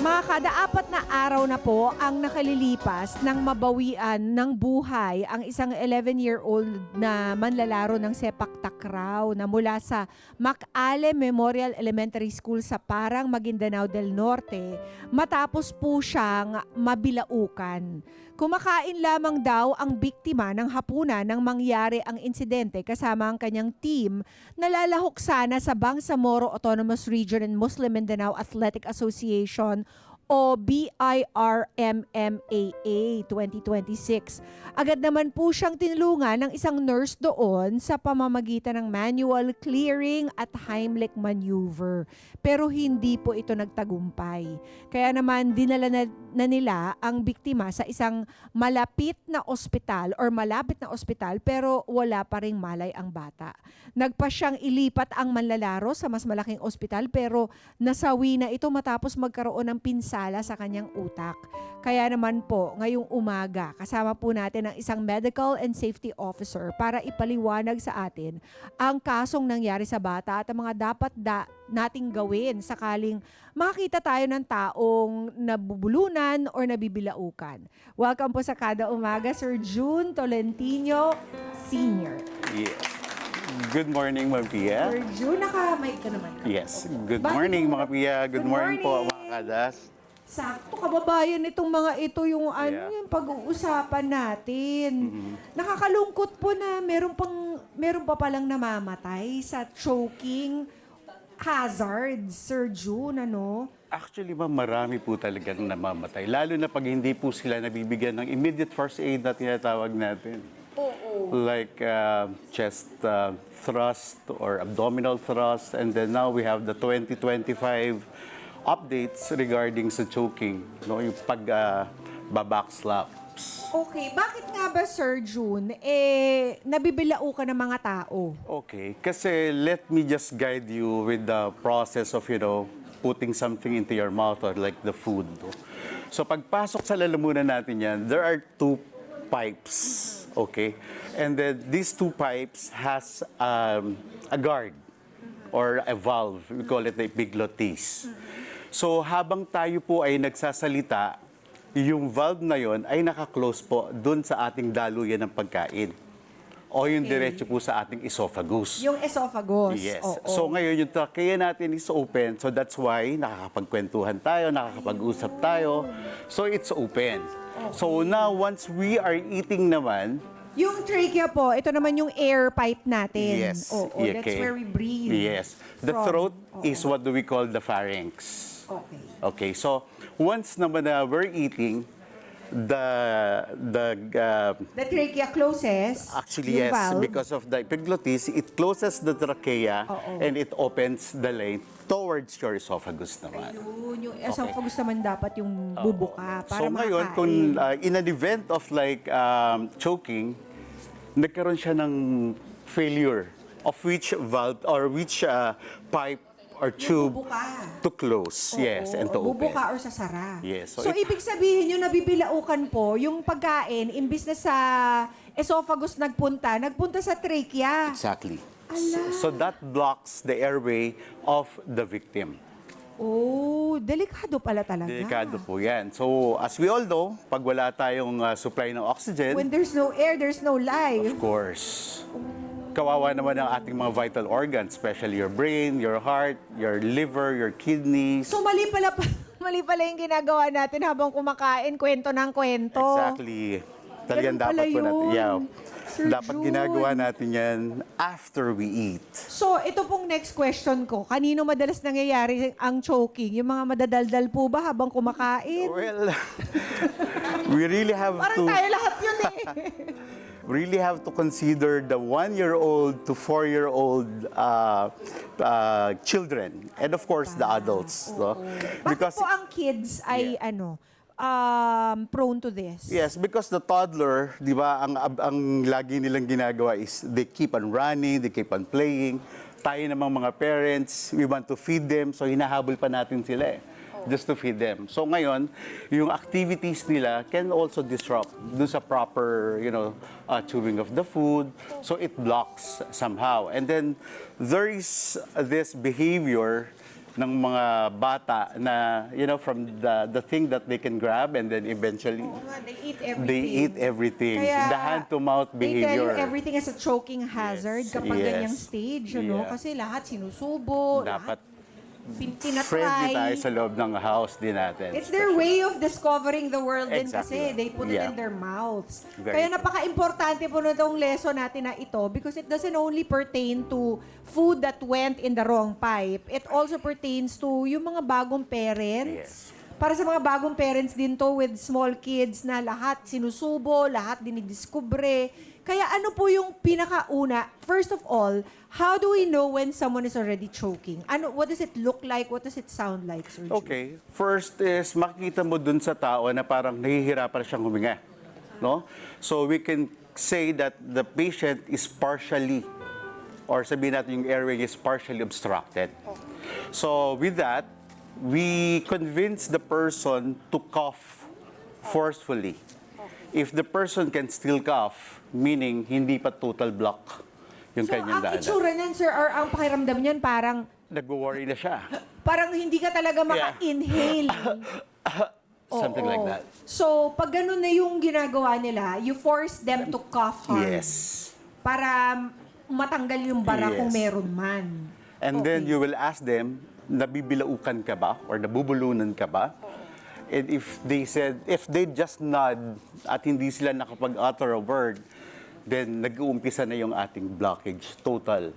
Mga kada 4 na araw na po ang nakalilipas nang mabawian ng buhay ang isang 11-year-old na manlalaro ng sepak takraw na mula sa Macalem Memorial Elementary School sa Parang, Maguindanao del Norte matapos po siyang mabilaukan. Kumakain lamang daw ang biktima ng hapunan nang mangyari ang insidente kasama ang kanyang team na lalahok sana sa Bangsamoro Autonomous Region and Muslim Mindanao Athletic Association o BIRMMAA 2026. Agad naman po siyang tinulungan ng isang nurse doon sa pamamagitan ng manual clearing at Heimlich maneuver. Pero hindi po ito nagtagumpay. Kaya naman dinala na nila ang biktima sa isang malapit na ospital pero wala pa ring malay ang bata. Nagpa siyang ilipat ang manlalaro sa mas malaking ospital pero nasawi na ito matapos magkaroon ng pinsala sa kanyang utak. Kaya naman po, ngayong umaga, kasama po natin ang isang medical and safety officer para ipaliwanag sa atin ang kasong nangyari sa bata at ang mga dapat nating gawin sakaling makita tayo ng taong nabubulunan or nabibilaukan. Welcome po sa Kada Umaga, Sir June Tolentino Sr. Yes. Good morning, Ma'am Pia. Sir June, naka-mic ka naman. Yes. Good morning, mga Pia. Good morning po, mga kadas. Sakto, kababayan itong mga ito yung Yeah. yung pag-uusapan natin. Nakakalungkot po na meron pa palang namamatay sa choking hazard, Sir June, ano? Actually, ma'am, marami po talagang namamatay. Lalo na pag hindi po sila nabibigyan ng immediate first aid na tinatawag natin. Like chest thrust or abdominal thrust. And then now we have the 2025 updates regarding sa choking, no, yung backslaps. Okay, bakit nga ba, Sir June, nabibilao ka ng mga tao? Okay, kasi let me just guide you with the process of, putting something into your mouth or like the food. So pagpasok sa lalamunan natin yan, there are two pipes, okay? And then these two pipes has a guard or a valve. We call it the epiglottis. So habang tayo po ay nagsasalita, yung valve na yon ay nakaklose po dun sa ating daluyan ng pagkain. O yung diretso po sa ating esophagus. Yung esophagus. Yes. Oo. So ngayon yung trachea natin is open. So that's why nakakapagkwentuhan tayo, nakakapag-usap tayo. So it's open. So now once we are eating naman, Yung trachea po, ito naman yung air pipe natin. yes. Oo, okay. that's where we breathe. Yes. The from. throat Oo. is what do we call the pharynx. Okay. Okay, so once naman na we're eating, the The trachea closes. actually yung yes, valve. because of the epiglottis, it closes the trachea Oo. and it opens the lane towards your esophagus naman. Yung esophagus naman dapat yung bubuka para So ngayon, makakain. kung in an event of like choking, nagkaroon siya ng failure of which valve or which pipe or tube bubuka. to close, yes, and to open. Bubuka or sasara. Yes, So, so ibig sabihin yung nabibilaukan po, yung pagkain, imbis na sa esophagus nagpunta sa trachea. Exactly. Ala. So that blocks the airway of the victim. Oh, delikado pala talaga. Delikado po yan. So as we all know, pag wala tayong supply ng oxygen, When there's no air, there's no life. of course, kawawa naman ang ating mga vital organs, especially your brain, your heart, your liver, your kidneys. So, mali pala yung ginagawa natin habang kumakain, kwento ng kwento. Exactly. Talagang Ganun pala dapat po natin. yun. Yeah. Sir Dapat June. ginagawa natin yan after we eat. So, ito pong next question ko. Kanino madalas nangyayari ang choking? Yung mga madadaldal po ba habang kumakain? Well, we really have Parang to tayo lahat yun eh. really have to consider the 1-year-old to 4-year-old children and of course the adults, no? Bakit po ang kids ay prone to this? Yes, because the toddler, di ba, ang lagi nilang ginagawa is they keep on running, they keep on playing. Tayo namang mga parents, we want to feed them, so hinahabol pa natin sila eh. Just to feed them. So ngayon, yung activities nila can also disrupt dun sa proper, chewing of the food. So it blocks somehow. And then there is this behavior ng mga bata na, from the thing that they can grab and then eventually Oo nga, they eat everything. they eat everything. Kaya, The hand-to-mouth they tell you behavior. everything is a choking hazard Yes, kapag yes. ganyang stage, ano? Yeah. Kasi lahat sinusubo, Dapat lahat friendly tayo tinatry. sa loob ng house din natin. It's their way of discovering the world din Exactly. kasi. They put it Yeah. in their mouths. Very Kaya true. napaka-importante po na itong lesson natin na ito because it doesn't only pertain to food that went in the wrong pipe. It also pertains to yung mga bagong parents. Yes. Para sa mga bagong parents din to with small kids na lahat sinusubo, lahat dinidiskubre. Kaya ano po yung pinakauna? First of all, how do we know when someone is already choking? What does it look like? What does it sound like, Sir Ju? Okay. First is makikita mo dun sa tao na parang nahihirapan siyang huminga. No? So we can say that the patient is partially, or sabihin natin yung airway is partially obstructed. So with that, we convince the person to cough forcefully. If the person can still cough, meaning hindi pa total block yung So, kanyang ang daanan. itsura niyan, sir, or ang pakiramdam niyan, Nag-worry na siya. parang hindi ka talaga maka-inhale. Something Oo. like that. So, pag ganun na yung ginagawa nila, you force them to cough hard. Yes. Para matanggal yung bara Yes. kung meron man. And then Okay. you will ask them, nabibilaukan ka ba? Or nabubulunan ka ba? And if they just nod at hindi sila nakapag-utter a word, then nag-uumpisa na yung ating blockage, total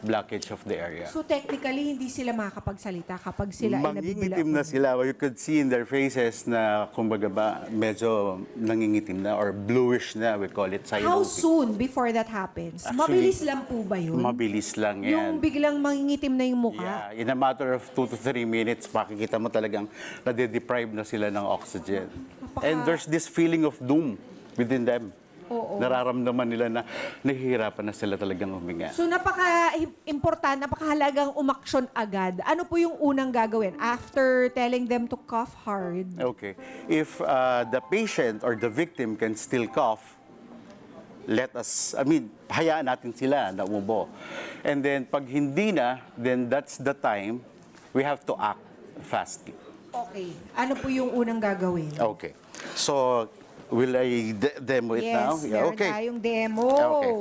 blockage of the area. So, technically, hindi sila makakapagsalita kapag sila ay nabibila. Mangingitim na sila. You could see in their faces na, kumbaga ba, medyo nangingitim na or bluish na, we call it cyanotic. How soon before that happens? Actually, Mabilis lang po ba yun? Mabilis lang Yung yan. biglang mangingitim na yung mukha? Yeah, in a matter of 2 to 3 minutes, makikita mo talagang nade-deprive na sila ng oxygen. And there's this feeling of doom within them. Oo. Nararamdaman nila na nahihirapan na sila talagang huminga. So napaka-important, napakahalagang umaksyon agad. Ano po yung unang gagawin after telling them to cough hard? Okay. If the patient or the victim can still cough, hayaan natin sila na umubo. And then pag hindi na, then that's the time we have to act fastly. Okay. Ano po yung unang gagawin? Okay. So, will I demo it now? Yes, meron tayong demo. Okay.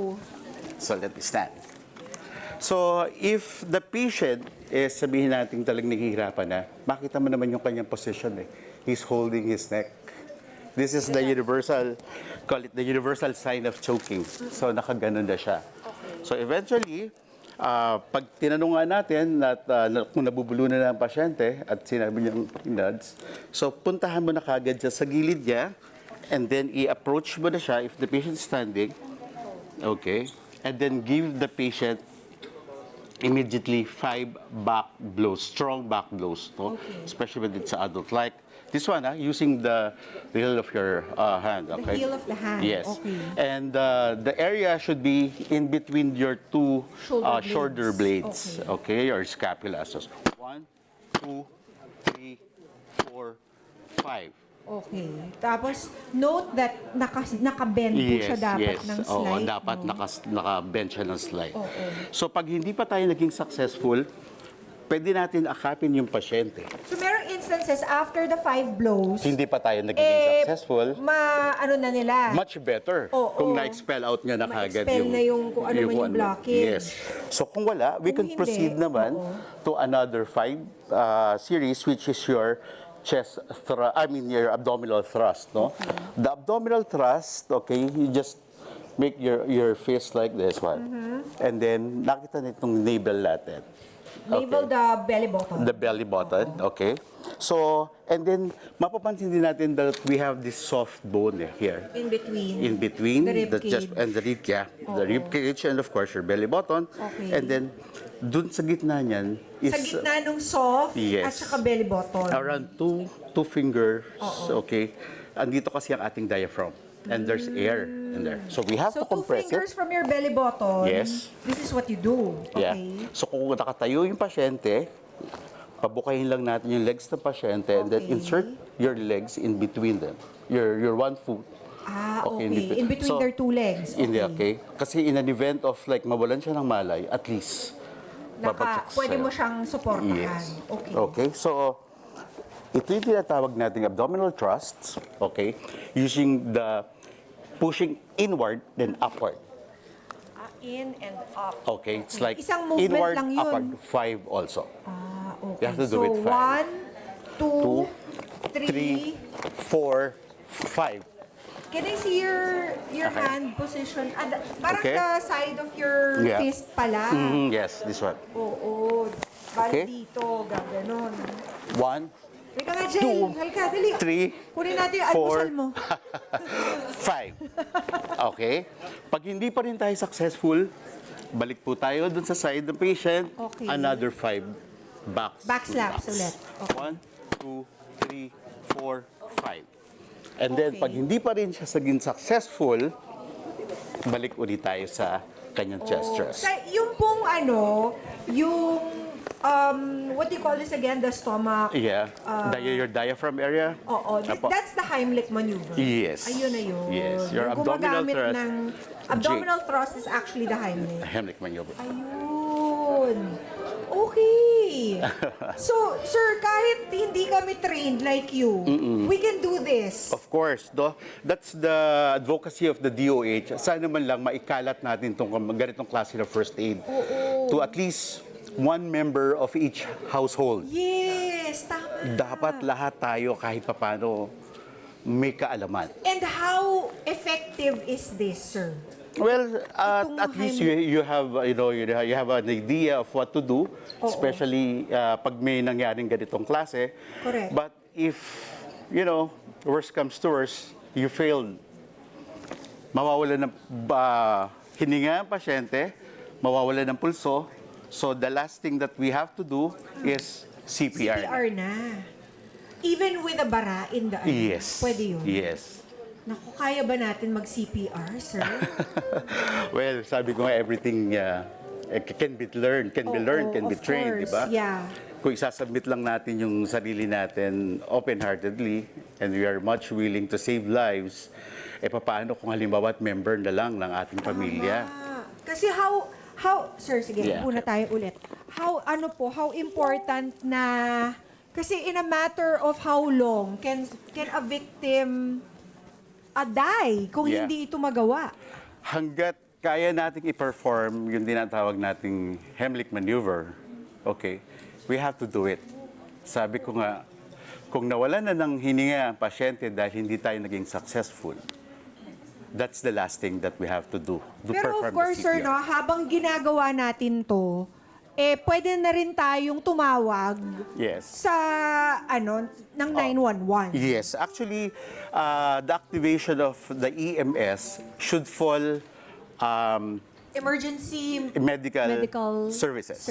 So, let me stand. So, if the patient is sabihin natin talagang naghihirapan na, makita mo naman yung kanyang position eh. He's holding his neck. This is the universal, call it the universal sign of choking. So, nakaganon na siya. So, eventually, pag tinanungan natin at kung nabubulunan na ang pasyente at sinabi niyang nods, so puntahan mo na kagad siya sa gilid niya and then i-approach mo na siya if the patient is standing. Okay. And then give the patient immediately 5 back blows, strong back blows, no? Okay. Especially when it's adult. Like this one, using the heel of your hand. The Okay? heel of the hand. Yes. Okay. And the area should be in between your two Shoulder shoulder blades. blades. Okay, or scapula. So 1, 2, 3, 4, 5. Okay. Tapos, note that naka-bend po siya dapat ng Oo, slide. dapat no? naka-bend siya ng slide. Oo. So pag hindi pa tayo naging successful, pwede natin akapin yung pasyente. So, merong instances after the 5 blows, Hindi pa tayo naging successful, ano na nila? much better Oo. kung na-expel out nga na kagad Ma-expel na yung kung ano man yung blockage. Yes. So kung wala, we Kung can proceed hindi, naman oo. to another 5 series, which is your your abdominal thrust, no? The abdominal thrust, okay, you just make your fist like this one. And then nakita nitong navel natin. Navel, the belly button. The belly button, okay. So, and then mapapansin din natin that we have this soft bone here. In between. In between The rib cage. and the rib, the rib cage, and of course your belly button. Okay. And then dun sa gitna niyan is Sa gitna nung soft Yes. at saka belly button. around two fingers. Okay. Andito kasi ang ating diaphragm. And there's air in there. So we have So, to 2 compress fingers it. from your belly button. Yes. This is what you do. Yeah. Okay. So kung nakatayo yung pasyente, pabukayin lang natin yung legs ng pasyente and then Okay. insert your legs in between them. Your 1 foot. Ah, okay. Okay, In between so, their 2 legs. Okay. Kasi in an event of like mawalan siya ng malay, at least pwede mo siyang suportahan. Yes. Okay. Okay, so ito yung tinatawag nating abdominal thrusts, okay? Using the pushing inward then upward. In and up. Okay, it's like Isang movement inward, lang yun. upward, 5 also. Okay. You have to do so, it five. 1, 2, 3. 4, 5. Can I see your Okay. hand position? Parang Okay. the side of your Yeah. fist pala. Yes, this one. Oo. Bali Okay. dito, gaganon. 1, Halika nga, Jay. Two, Halika, dali. 3, Kunin natin yung 4, almusal mo. 5. Okay? Pag hindi pa rin tayo successful, balik po tayo dun sa side ng patient. Okay. Another 5 Back slaps ulit. Okay. 1, 2, 3, 4, 5. And then, Okay. pag hindi pa rin siya saging successful, balik ulit tayo sa kanyang chest thrust. Yung pong yung, what do you call this again? The stomach. Yeah. Your diaphragm area. Oo. Apo. That's the Heimlich maneuver. Yes. Ayun na yun. Yes. Your Yung abdominal gumagamit thrust. ng abdominal thrust is actually the Heimlich. Heimlich maneuver. Ayun. Okay. So, sir, kahit hindi kami trained like you, we can do this. Of course, that's the advocacy of the DOH. Sana man lang maikalat natin itong ganitong klase ng first aid to at least one member of each household. Yes, tama. Dapat lahat tayo kahit papano may kaalaman. And how effective is this, sir? Well, Itong at least you have you have an idea of what to do, especially pag may nangyaring ganitong klase. Correct. But if worst comes to worst, you failed. Mawawalan ng hininga ang pasyente, mawawalan ng pulso. So the last thing that we have to do is CPR. CPR na. Even with a bara in the Yes. Pwede yun. Yes. Naku, kaya ba natin mag-CPR, sir? Well, sabi ko nga, everything can be learned, can be of trained, di ba? course, yeah. Kung isasubmit lang natin yung sarili natin open-heartedly and we are much willing to save lives, paano kung halimbawa at member na lang ng ating pamilya? Kasi sir, sige, Yeah. una tayo ulit. How important na, kasi in a matter of how long can a victim die kung Yeah. hindi ito magawa? Hanggat kaya nating i-perform yung tinatawag nating Heimlich maneuver, okay, we have to do it. Sabi ko nga, kung nawalan na ng hininga ang pasyente dahil hindi tayo naging successful, that's the last thing that we have to do. Pero of perform course, the sir, CPR. habang ginagawa natin to, pwede na rin tayong tumawag Yes. sa, ng 911. Yes, actually, the activation of the EMS should fall Emergency medical services.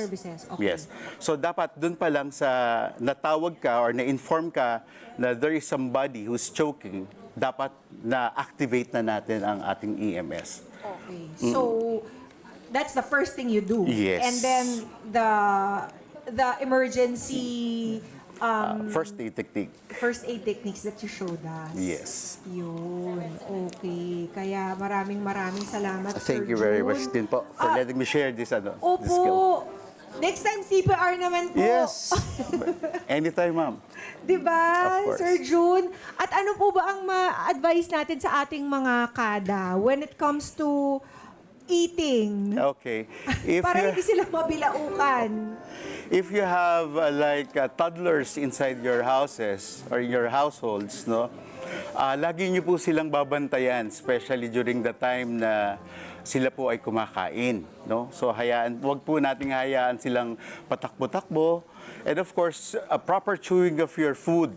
Okay. Yes. So dapat dun pa lang sa natawag ka or na-inform ka na there is somebody who's choking, dapat na-activate na natin ang ating EMS. Okay. So, that's the first thing you do. Yes. And then the emergency First aid technique. first aid techniques that you showed us. Yes. Yun. Okay. Kaya maraming salamat, Sir Thank you very Jun. much din po for letting me share this this skill. Opo. Next time, CPR naman po. Yes. Anytime, ma'am. Diba, Of course. Sir Jun? At ano po ba ang ma-advise natin sa ating mga kada when it comes to eating? Okay. If Para you, hindi sila mabilaukan. if you have toddlers inside your houses or your households, lagi niyo po silang babantayan, especially during the time na sila po ay kumakain, So wag po nating hayaan silang patakbo-takbo. And of course, a proper chewing of your food,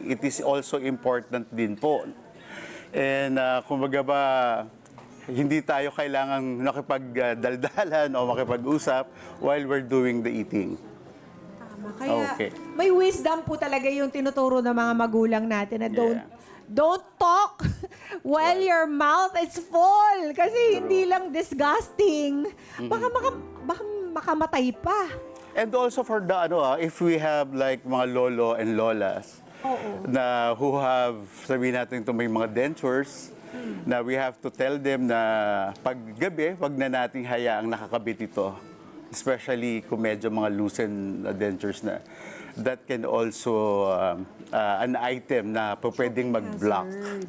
It is also important din po. And kumbaga ba, hindi tayo kailangang nakipagdaldalan o makipag-usap while we're doing the eating. Tama. Kaya Okay. may wisdom po talaga yung tinuturo ng mga magulang natin na don't talk while your mouth is full. Kasi hindi lang disgusting. Baka makamatay pa. And also for the if we have like mga lolo and lolas na who have, sabihin natin may mga dentures, na we have to tell them na paggabi, wag na nating hayaang nakakabit ito especially kung medyo mga loosened dentures na, that can also an item na pwedeng mag-block. Hazard.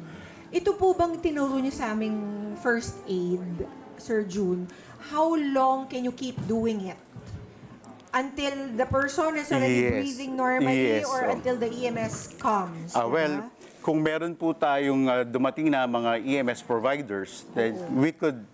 Ito po bang tinuro niyo sa aming first aid, Sir June? How long can you keep doing it? Until the person is already Yes. breathing normally Yes. or until the EMS comes? diba? Well, kung meron po tayong dumating na mga EMS providers, then we could,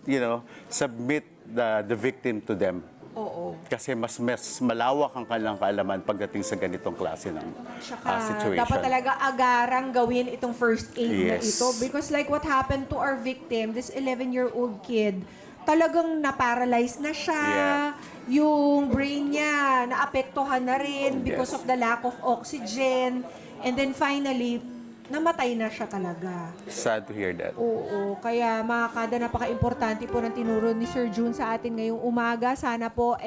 submit the victim to them. Oo. Kasi mas malawak ang kanilang kaalaman pagdating sa ganitong klase ng Tsaka, situation. dapat talaga agarang gawin itong first aid na Yes. ito. Because like what happened to our victim, this 11-year-old kid, talagang na-paralyze na siya. Yeah. Yung brain niya, naapektuhan na rin because Yes. of the lack of oxygen. And then finally, namatay na siya talaga. Sad to hear that. Oo, kaya mga kada, napaka-importante po ng tinuro ni Sir June sa atin ngayong umaga. Sana po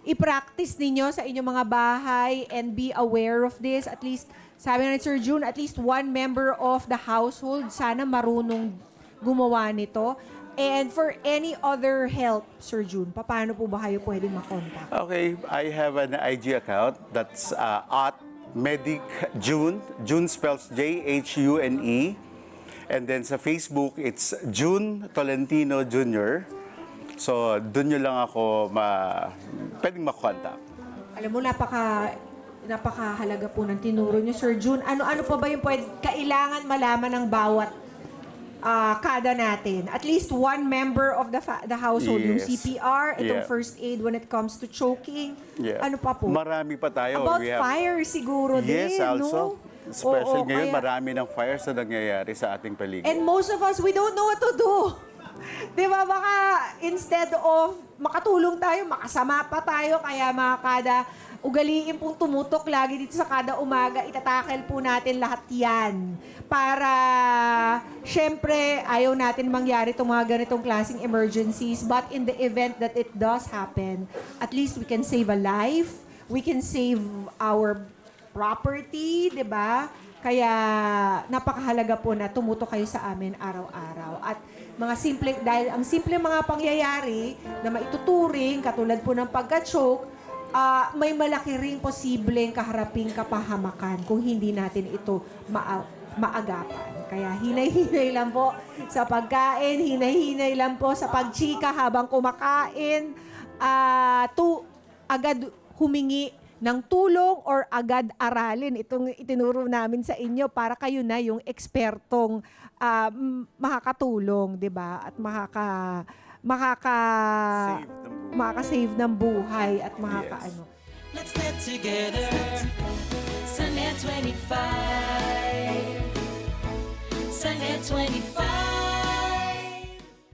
i-practice ninyo sa inyong mga bahay and be aware of this. At least, sabi nga ni Sir June, at least one member of the household sana marunong gumawa nito. And for any other help, Sir June, paano po ba kayo pwedeng makontak? Okay, I have an IG account that's at Medic June. June spells Jhune. And then sa Facebook, it's June Tolentino Jr. So, dun nyo lang ako pwedeng makontak. Alam mo, napakahalaga po ng tinuro niyo, Sir June. Ano-ano pa ba yung kailangan malaman ng bawat kada natin? At least one member of the household, yung Yes. CPR, itong Yeah. first aid when it comes to choking. Yeah. Ano pa po? Marami pa tayo. About We have- fire siguro Yes, din, also. no? Especially Oo, ngayon, kaya- marami ng fires na nangyayari sa ating paligid. And most of us, we don't know what to do. Di ba? Baka instead of makatulong tayo, makasama pa tayo. Kaya mga kada, ugaliin pong tumutok lagi dito sa kada umaga. Itatakel po natin lahat yan. Para, syempre, ayaw natin mangyari itong mga ganitong klaseng emergencies. But in the event that it does happen, at least we can save a life. We can save our property, di ba? Kaya napakahalaga po na tumuto kayo sa amin araw-araw. At dahil ang simple mga pangyayari na maituturing, katulad po ng pagka-choke, may malaki ring posibleng kaharaping kapahamakan kung hindi natin ito maagapan. Kaya hinay-hinay lang po sa pagkain, hinay-hinay lang po sa pagchika habang kumakain, agad humingi ng tulong or agad aralin itong itinuro namin sa inyo para kayo na yung ekspertong makakatulong, 'di ba? At makaka-save ng buhay at makakaano. Let's get together. Sunnet 25. Sunnet 25.